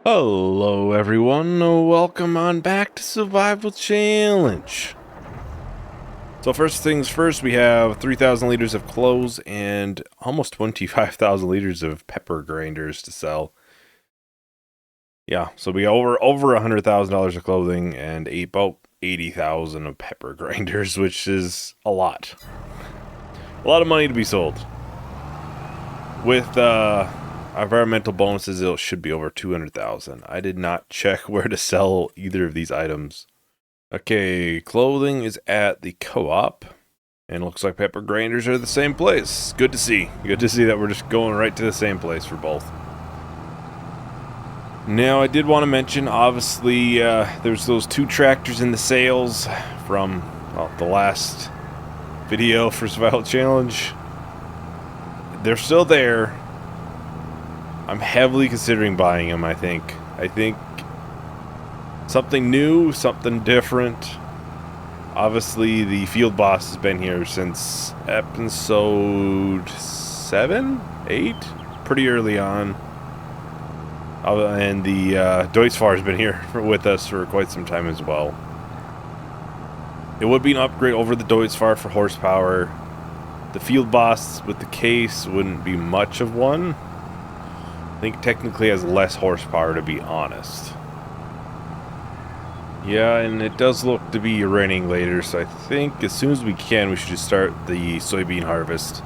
Hello everyone, welcome on back to Survival Challenge. So first things first, we have 3,000 liters of clothes and almost 25,000 liters of pepper grinders to sell. Yeah, so we got over $100,000 of clothing and about 80,000 of pepper grinders, which is a lot. A lot of money to be sold. With environmental bonuses, it should be over 200,000. I did not check where to sell either of these items. Okay, clothing is at the co-op, and it looks like pepper grinders are the same place. Good to see. Good to see that we're just going right to the same place for both. Now, I did want to mention, obviously, there's those two tractors in the sales from the last video for Survival Challenge. They're still there. I'm heavily considering buying them, I think. Something new, something different. Obviously, the field boss has been here since episode 7? 8? Pretty early on. And the Deutzfahr has been here with us for quite some time as well. It would be an upgrade over the Deutzfahr for horsepower. The field boss with the case wouldn't be much of one. I think technically has less horsepower, to be honest. Yeah, and it does look to be raining later, so I think as soon as we can, we should just start the soybean harvest.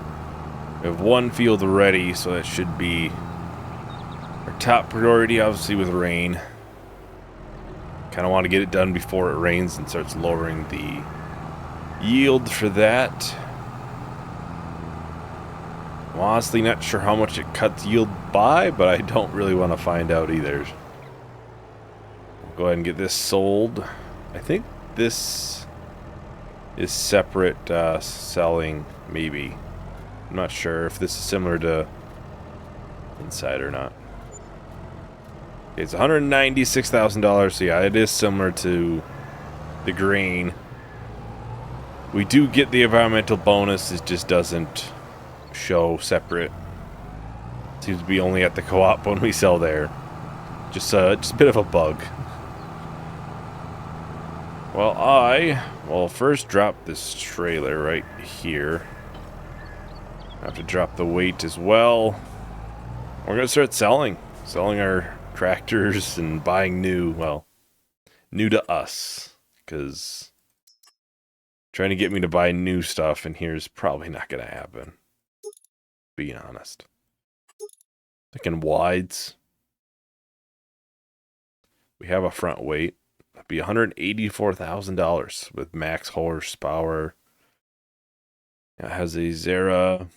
We have one field ready, so that should be our top priority, obviously, with rain. Kind of want to get it done before it rains and starts lowering the yield for that. I'm honestly not sure how much it cuts yield by, but I don't really want to find out either. We'll go ahead and get this sold. I think this is separate selling, maybe. I'm not sure if this is similar to Inside or not. Okay, it's $196,000, so yeah, it is similar to the grain. We do get the environmental bonus, it just doesn't show separate. Seems to be only at the co-op when we sell there. Just a bit of a bug. Well, will first drop this trailer right here. I have to drop the weight as well. We're gonna start selling our tractors and buying new to us, because trying to get me to buy new stuff in here is probably not gonna happen. Being honest. Thinking wides. We have a front weight. That'd be $184,000 with max horsepower. It has a Zera.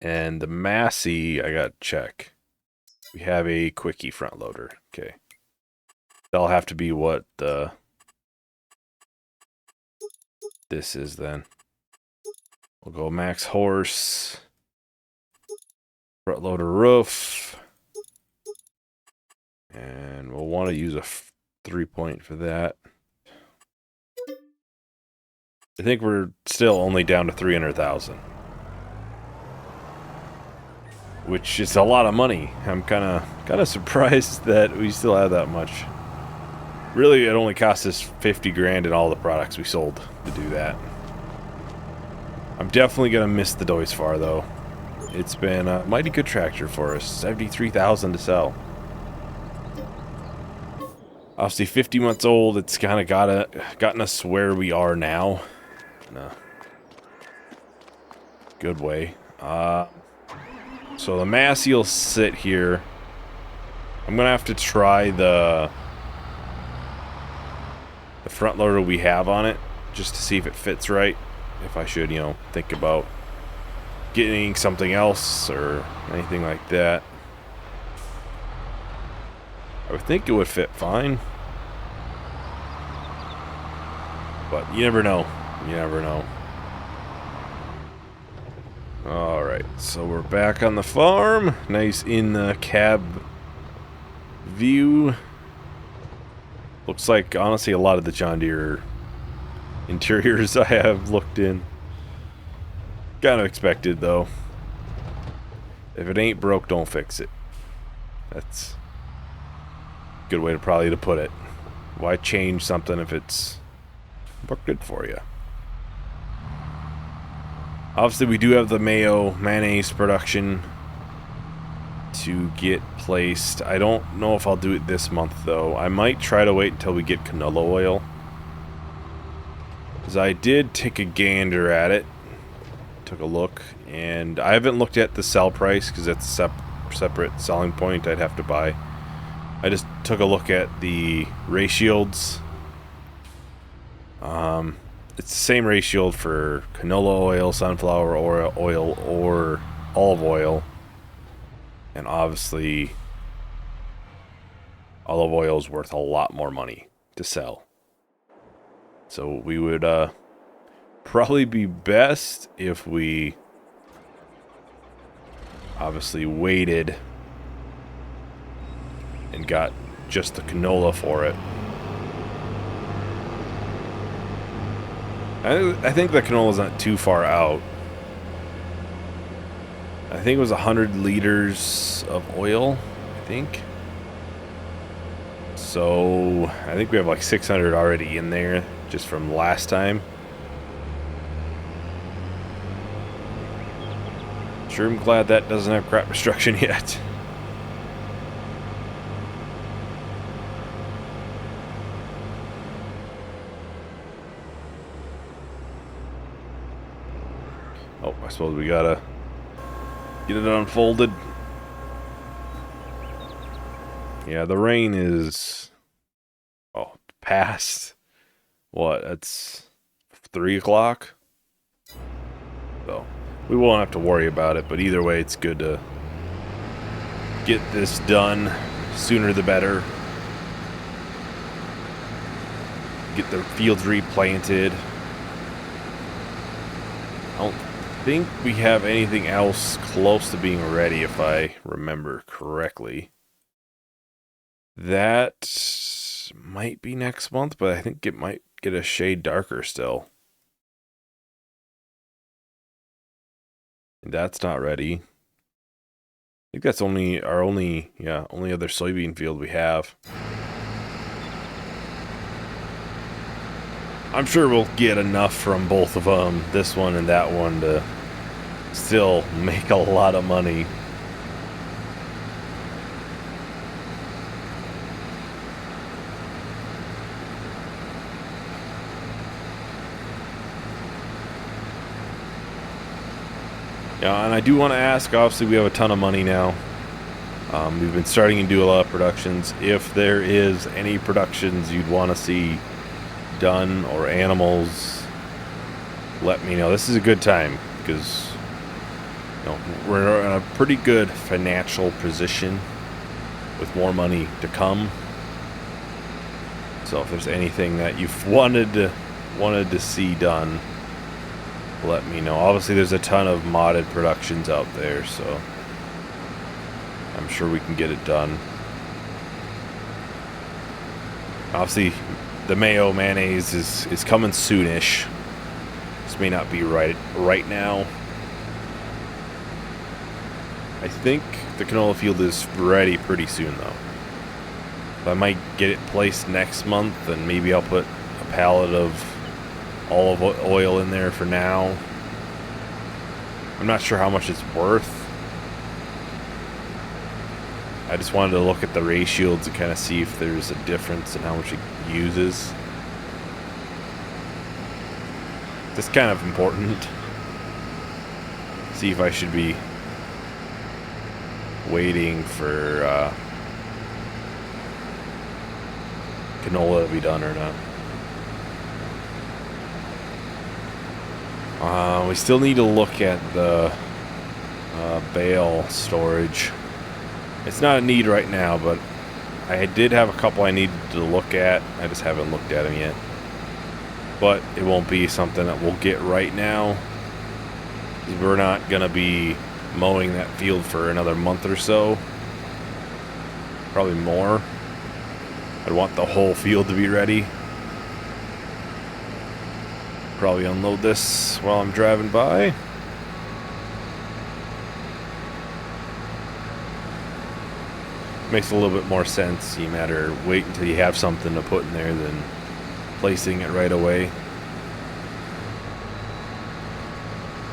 And the Massey, I got to check. We have a quickie front loader. Okay. That'll have to be what this is then. We'll go max horse, front loader roof, and we'll want to use a 3-point for that. I think we're still only down to 300,000, which is a lot of money. I'm kind of surprised that we still have that much. Really, it only cost us 50 grand in all the products we sold to do that. I'm definitely going to miss the Deutzfahr, though. It's been a mighty good tractor for us. 73,000 to sell. Obviously, 50 months old. It's kind of gotten us where we are now. In a good way. So the Massey will sit here. I'm going to have to try the front loader we have on it, just to see if it fits right. If I should, think about getting something else or anything like that. I would think it would fit fine. But you never know. You never know. Alright, so we're back on the farm. Nice in the cab view. Looks like, honestly, a lot of the John Deere interiors I have looked in. Kind of expected, though. If it ain't broke, don't fix it. That's a good way to probably to put it. Why change something if it's worked good for you? Obviously, we do have the mayo mayonnaise production to get placed. I don't know if I'll do it this month, though. I might try to wait until we get canola oil. Because I did take a gander at it. Took a look. And I haven't looked at the sell price, because that's a separate selling point I'd have to buy. I just took a look at the ratios. It's the same ratio for canola oil, sunflower oil, or olive oil. And obviously, olive oil is worth a lot more money to sell. So we would probably be best if we obviously waited and got just the canola for it. I think the canola's not too far out. I think it was 100 liters of oil, I think. So, I think we have like 600 already in there, just from last time. Sure, I'm glad that doesn't have crop destruction yet. Oh, I suppose we gotta get it unfolded. Yeah, the rain is... Oh, past... What? That's 3 o'clock? So, we won't have to worry about it, but either way, it's good to get this done. Sooner the better. Get the fields replanted. I don't think we have anything else close to being ready, if I remember correctly. That might be next month, but I think it might get a shade darker still. And that's not ready. I think that's only our only other soybean field we have. I'm sure we'll get enough from both of them, this one and that one, to still make a lot of money. Yeah, and I do want to ask, obviously we have a ton of money now. We've been starting to do a lot of productions. If there is any productions you'd want to see done, or animals, let me know. This is a good time, because we're in a pretty good financial position with more money to come. So if there's anything that you've wanted to see done, let me know. Obviously there's a ton of modded productions out there, so I'm sure we can get it done. Obviously the mayo mayonnaise is coming soonish. This may not be right now. I think the canola field is ready pretty soon though. I might get it placed next month, and maybe I'll put a pallet of olive oil in there for now. I'm not sure how much it's worth. I just wanted to look at the ratio to kind of see if there's a difference in how much it uses. That's kind of important. See if I should be waiting for canola to be done or not. We still need to look at the bale storage. It's not a need right now, but I did have a couple I needed to look at. I just haven't looked at them yet. But it won't be something that we'll get right now. We're not going to be mowing that field for another month or so. Probably more. I'd want the whole field to be ready. Probably unload this while I'm driving by. Makes a little bit more sense. You matter wait until you have something to put in there than placing it right away.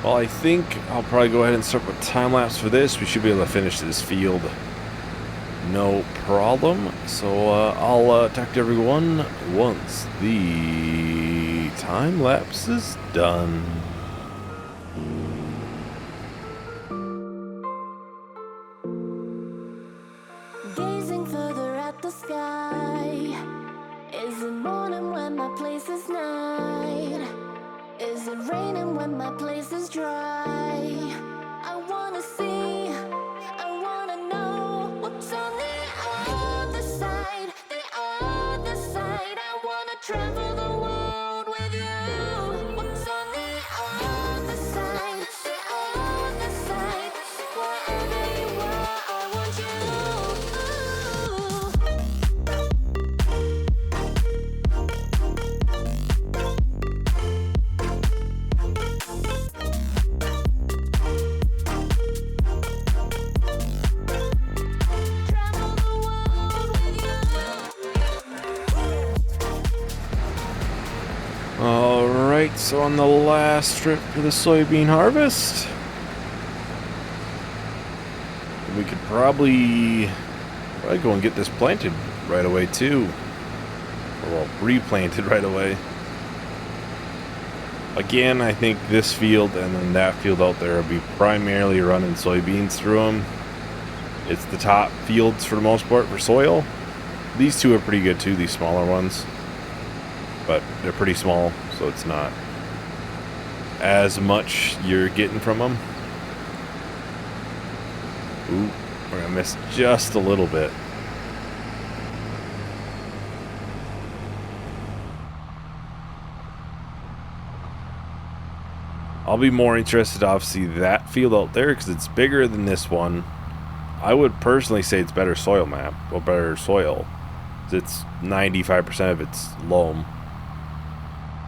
Well, I think I'll probably go ahead and start with time-lapse for this. We should be able to finish this field no problem. So I'll talk to everyone once the time-lapse is done. Gazing further at the sky. Is it morning when my place is night? Is it raining when my place is dry? I wanna see, I wanna know what's on the other side, the other side. I wanna travel the world with you. What's on the other side, the other side? Wherever you are, I want you. Alright, so on the last trip for the soybean harvest, we could probably go and get this planted right away too. Or, well, replanted right away. Again, I think this field and then that field out there will be primarily running soybeans through them. It's the top fields for the most part for soil. These two are pretty good too, these smaller ones. But they're pretty small, so it's not as much you're getting from them. Ooh, we're gonna miss just a little bit. I'll be more interested, obviously, that field out there because it's bigger than this one. I would personally say it's better soil map, or better soil. It's 95% of it's loam.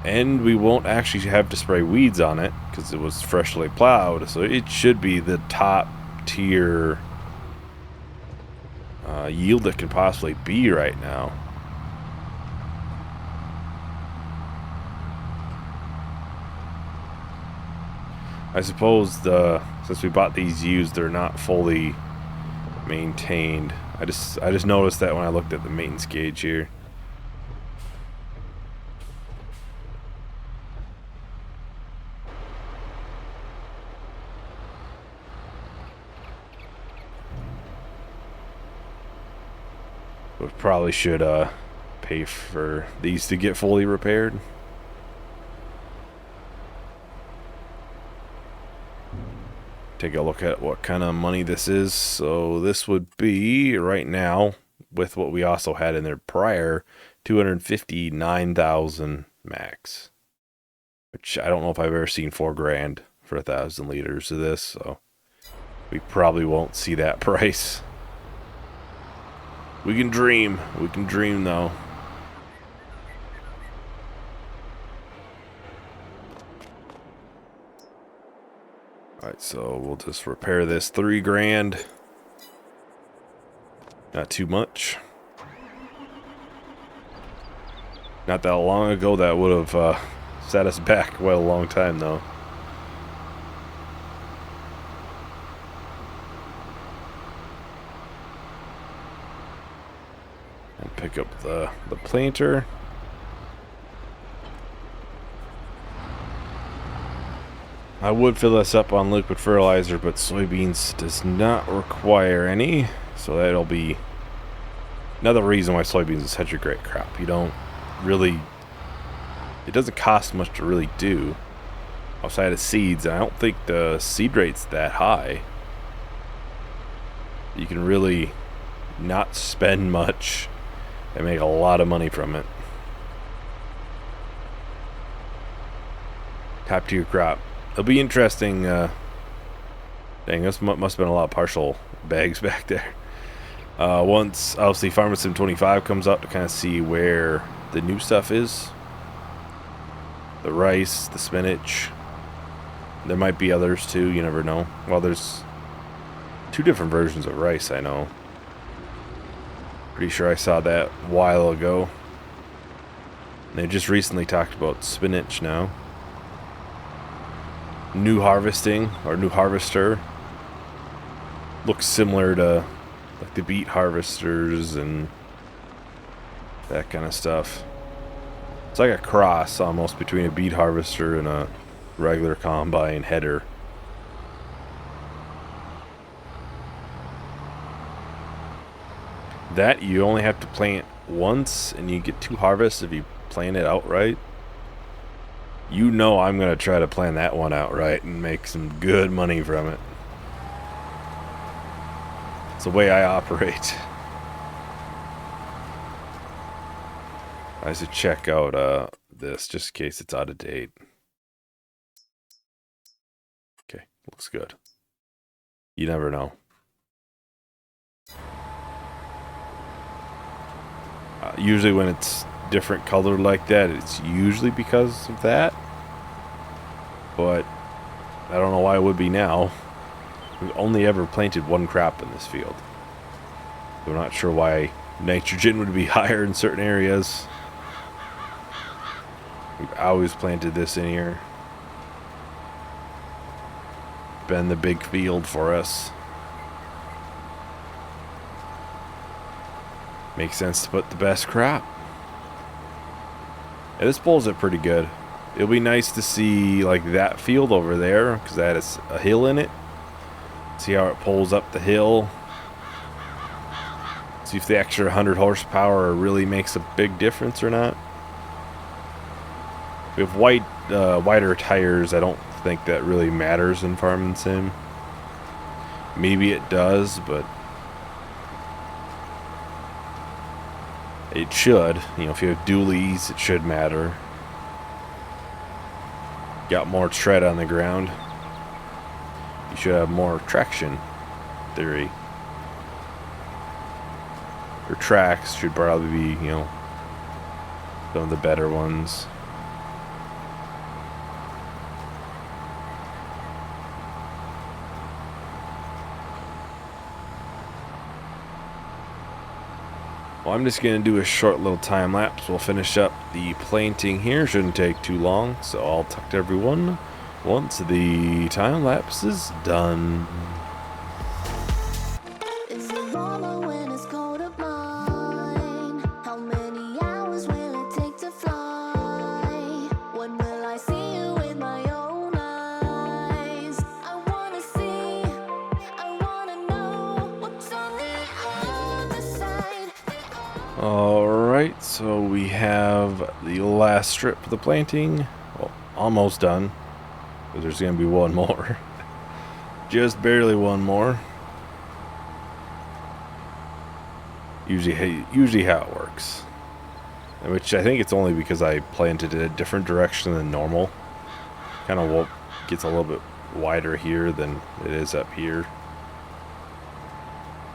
And we won't actually have to spray weeds on it because it was freshly plowed. So it should be the top tier yield that can possibly be right now. I suppose since we bought these used, they're not fully maintained. I just noticed that when I looked at the maintenance gauge here. We probably should pay for these to get fully repaired. Take a look at what kind of money this is. So this would be right now, with what we also had in there prior, 259,000 max. Which I don't know if I've ever seen $4,000 for 1,000 liters of this, so we probably won't see that price. We can dream. We can dream, though. Alright, so we'll just repair this. $3,000. Not too much. Not that long ago, that would have set us back quite a long time, though. Pick up the planter. I would fill this up on liquid fertilizer, but soybeans does not require any, so that'll be another reason why soybeans is such a great crop. You don't really, it doesn't cost much to really do outside of seeds, and I don't think the seed rate's that high. You can really not spend much and make a lot of money from it. Top tier crop. It'll be interesting. Dang, this must have been a lot of partial bags back there. Once, obviously, Farmer Sim 25 comes out to kind of see where the new stuff is. The rice, the spinach. There might be others too, you never know. Well, there's 2 different versions of rice, I know. Pretty sure I saw that a while ago. And they just recently talked about spinach now. New harvesting, or new harvester. Looks similar to like the beet harvesters and that kind of stuff. It's like a cross almost between a beet harvester and a regular combine header. That you only have to plant once and you get 2 harvests if you plant it outright. You know I'm going to try to plan that one outright and make some good money from it. It's the way I operate. I should check out this just in case it's out of date. Okay, looks good. You never know. Usually when it's different color like that, it's usually because of that. But I don't know why it would be now. We've only ever planted 1 crop in this field. So I'm not sure why nitrogen would be higher in certain areas. We've always planted this in here. Been the big field for us. Makes sense to put the best crop. Yeah, this pulls it pretty good. It'll be nice to see like that field over there because that has a hill in it. See how it pulls up the hill. See if the extra 100 horsepower really makes a big difference or not. With wider tires, I don't think that really matters in Farming Sim. Maybe it does, but it should. You know, if you have dualies, it should matter. Got more tread on the ground. You should have more traction, in theory. Your tracks should probably be, you know, some of the better ones. Well, I'm just going to do a short little time lapse. We'll finish up the planting here. Shouldn't take too long. So I'll talk to everyone once the time lapse is done. Is it warmer when it's cold at mine? How many hours will it take to fly? When will I see you with my own eyes? I wanna see, I wanna know what's on the other side. Alright, so we have the last strip for the planting. Well, almost done. But there's going to be one more. Just barely one more. Usually how it works. Which I think it's only because I planted it a different direction than normal. Kind of gets a little bit wider here than it is up here.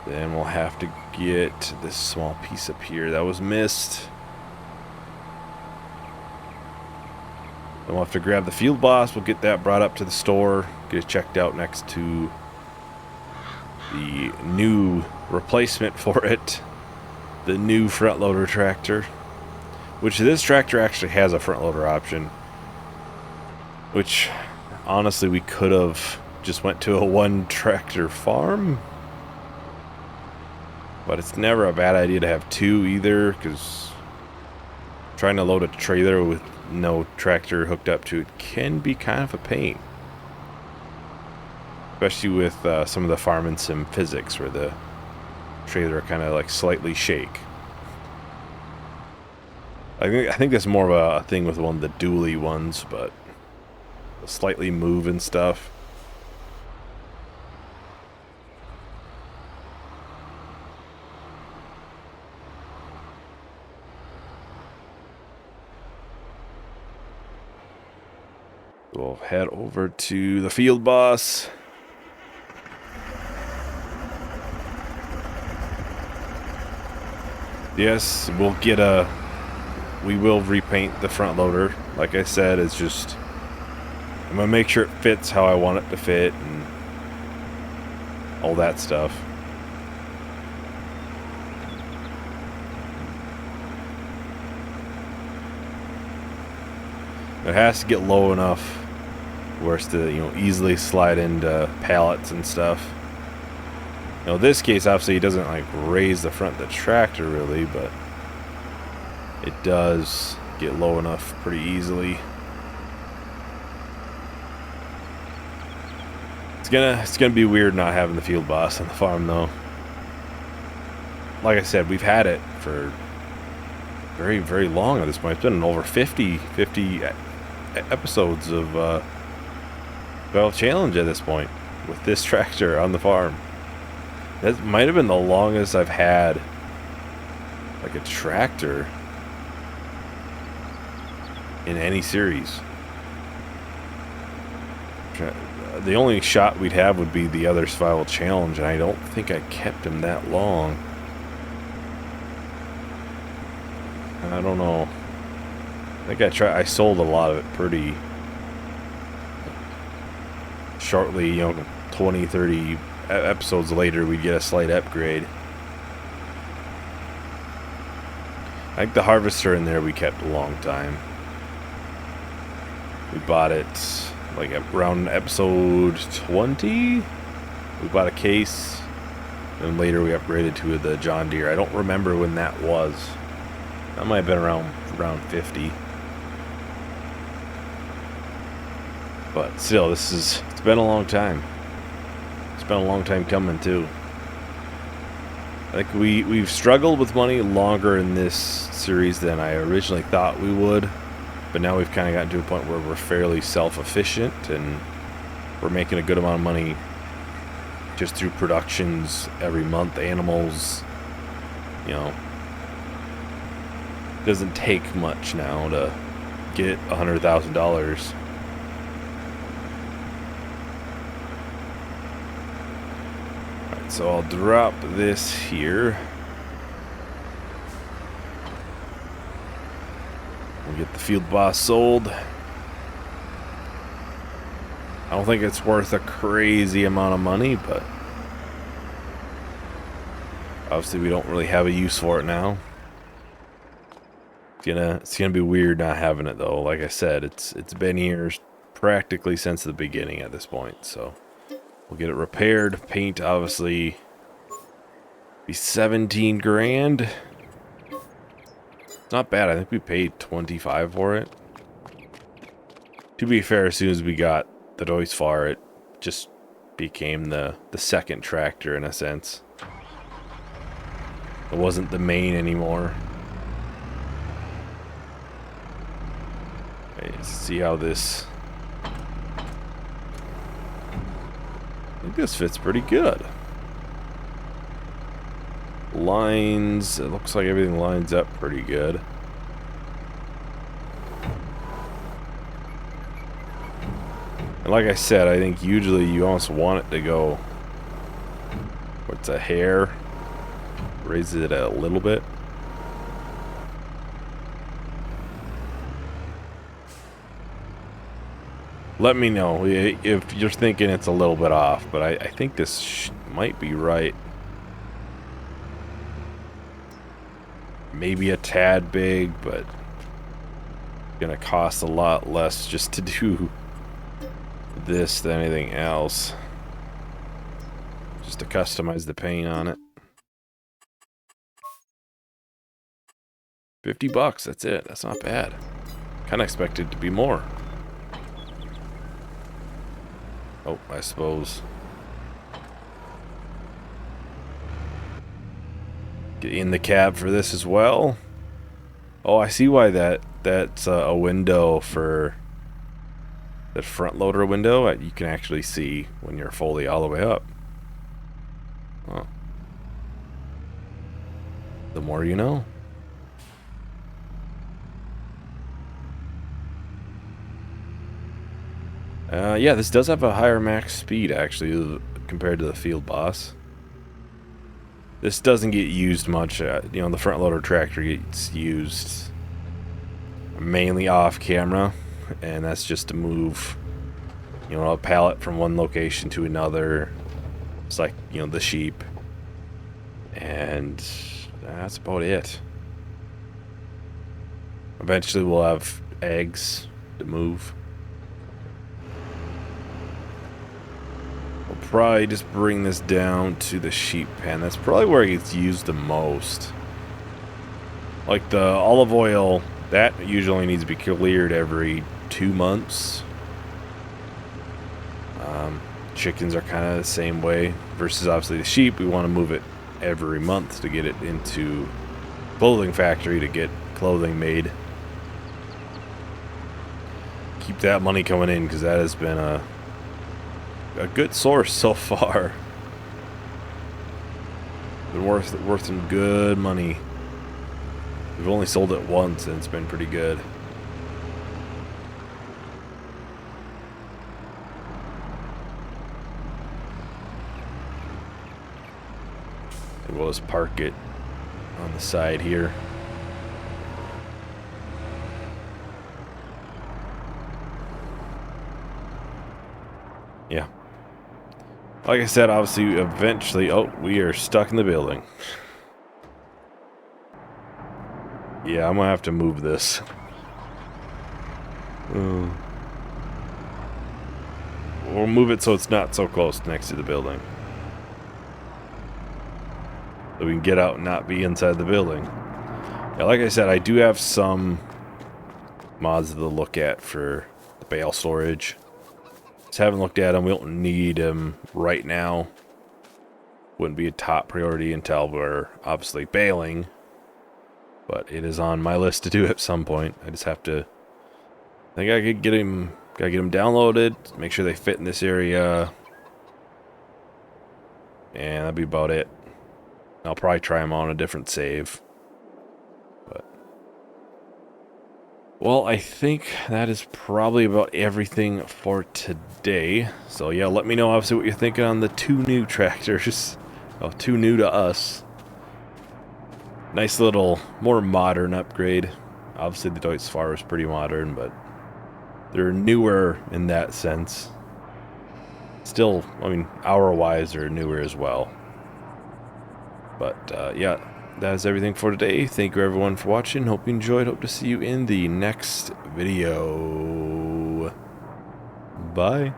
Then we'll have to get this small piece up here that was missed. Then we'll have to grab the field boss. We'll get that brought up to the store. Get it checked out next to the new replacement for it. The new front loader tractor. Which this tractor actually has a front loader option. Which, honestly, we could have just went to a 1 tractor farm. But it's never a bad idea to have 2 either, because trying to load a trailer with no tractor hooked up to it can be kind of a pain. Especially with some of the Farming Sim physics where the trailer kind of like slightly shake. I think that's more of a thing with one of the dually ones, but slightly move and stuff. We'll head over to the field boss. Yes, we will repaint the front loader. Like I said, it's just, I'm gonna make sure it fits how I want it to fit and all that stuff. It has to get low enough for us to, easily slide into pallets and stuff. In this case, obviously, it doesn't like raise the front of the tractor really, but it does get low enough pretty easily. It's gonna be weird not having the field boss on the farm though. Like I said, we've had it for very, very long at this point. It's been over 50 episodes of Survival Challenge at this point with this tractor on the farm. That might have been the longest I've had like a tractor in any series. The only shot we'd have would be the other Survival Challenge, and I don't think I kept him that long. I don't know. I think I sold a lot of it pretty shortly, 20, 30 episodes later, we'd get a slight upgrade. I think the harvester in there we kept a long time. We bought it like around episode 20. We bought a case, and later we upgraded to the John Deere. I don't remember when that was. That might have been around 50. But still, it's been a long time. It's been a long time coming too. I think we've struggled with money longer in this series than I originally thought we would. But now we've kind of gotten to a point where we're fairly self-efficient and we're making a good amount of money just through productions every month. Animals, doesn't take much now to get $100,000. Alright, so I'll drop this here. We'll get the field boss sold. I don't think it's worth a crazy amount of money, but obviously we don't really have a use for it now. It's gonna be weird not having it though. Like I said, it's been years practically since the beginning at this point. So we'll get it repaired. Paint obviously be 17 grand. Not bad. I think we paid 25 for it. To be fair, as soon as we got the Doisfar, it just became the second tractor in a sense. It wasn't the main anymore. Let's see how this... I think this fits pretty good. Lines, it looks like everything lines up pretty good. And like I said, I think usually you almost want it to go... What's a hair? Raise it a little bit. Let me know if you're thinking it's a little bit off, but I think this might be right. Maybe a tad big, but gonna cost a lot less just to do this than anything else. Just to customize the paint on it. $50, that's it. That's not bad. Kinda expected it to be more. Oh, I suppose. Get in the cab for this as well. Oh, I see why that's a window for the front loader window. You can actually see when you're fully all the way up. Oh. The more you know. Yeah, this does have a higher max speed, actually, compared to the Field Boss. This doesn't get used much. The front loader tractor gets used mainly off camera, and that's just to move, a pallet from one location to another. It's like, the sheep. And that's about it. Eventually we'll have eggs to move. We'll probably just bring this down to the sheep pen. That's probably where it gets used the most. Like the olive oil, that usually needs to be cleared every 2 months. Chickens are kind of the same way. Versus obviously the sheep, we want to move it every month to get it into clothing factory to get clothing made. Keep that money coming in because that has been a good source so far. Been worth some good money. We've only sold it once and it's been pretty good. And we'll just park it on the side here. Yeah. Like I said, obviously, eventually... Oh, we are stuck in the building. Yeah, I'm gonna have to move this. We'll move it so it's not so close next to the building. So we can get out and not be inside the building. Yeah, like I said, I do have some mods to look at for the bale storage. Just haven't looked at them. We don't need them right now. Wouldn't be a top priority until we're obviously baling. But it is on my list to do at some point. I just have to... I think I could get them... Gotta get them downloaded. Make sure they fit in this area. And that'd be about it. I'll probably try them on a different save. But... Well, I think that is probably about everything for today. So yeah, let me know obviously what you're thinking on the 2 new tractors. Oh, 2 new to us. Nice little, more modern upgrade. Obviously the Deutz Fahr is pretty modern, but they're newer in that sense. Still, I mean, hour-wise they're newer as well. But yeah, that is everything for today. Thank you everyone for watching. Hope you enjoyed. Hope to see you in the next video. Bye.